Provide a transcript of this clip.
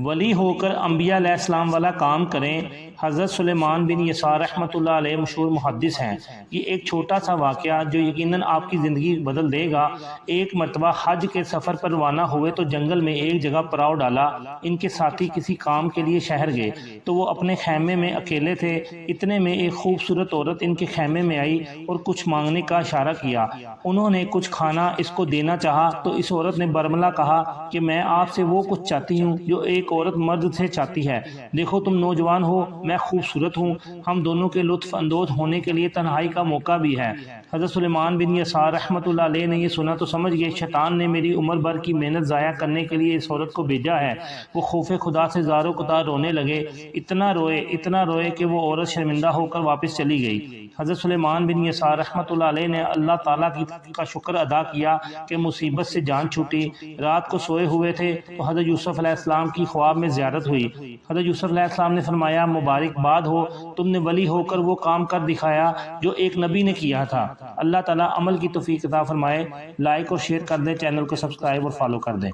ولی ہو کر انبیاء علیہ السلام والا کام کریں۔ حضرت سلیمان بن یسار رحمۃ اللہ علیہ مشہور محدث ہیں۔ یہ ایک چھوٹا سا واقعہ جو یقیناً آپ کی زندگی بدل دے گا۔ ایک مرتبہ حج کے سفر پر روانہ ہوئے تو جنگل میں ایک جگہ پڑاؤ ڈالا۔ ان کے ساتھی کسی کام کے لیے شہر گئے تو وہ اپنے خیمے میں اکیلے تھے۔ اتنے میں ایک خوبصورت عورت ان کے خیمے میں آئی اور کچھ مانگنے کا اشارہ کیا۔ انہوں نے کچھ کھانا اس کو دینا چاہا تو اس عورت نے برملا کہا کہ میں آپ سے وہ کچھ چاہتی ہوں جو ایک عورت مرد سے چاہتی ہے۔ دیکھو تم نوجوان ہو، میں خوبصورت ہوں، ہم دونوں کے لطف اندوز ہونے کے لیے تنہائی کا موقع بھی ہے۔ حضرت سلیمان بن یسار رحمۃ اللہ علیہ نے یہ سنا تو سمجھ گئے شیطان نے میری عمر بھر کی محنت ضائع کرنے کے لیے اس عورت کو بھیجا ہے۔ وہ خوف خدا سے زار و قطار رونے لگے، اتنا روئے کہ وہ عورت شرمندہ ہو کر واپس چلی گئی۔ حضرت سلیمان بن یسار رحمۃ اللہ علیہ نے اللہ تعالیٰ کا شکر ادا کیا کہ مصیبت سے جان چھوٹی۔ رات کو سوئے ہوئے تھے تو حضرت یوسف علیہ السلام کی خواب میں زیارت ہوئی۔ حضرت یوسف علیہ السلام نے فرمایا مبارکباد ہو، تم نے ولی ہو کر وہ کام کر دکھایا جو ایک نبی نے کیا تھا۔ اللہ تعالیٰ عمل کی توفیق عطا فرمائے۔ لائک اور شیئر کر دیں، چینل کو سبسکرائب اور فالو کر دیں۔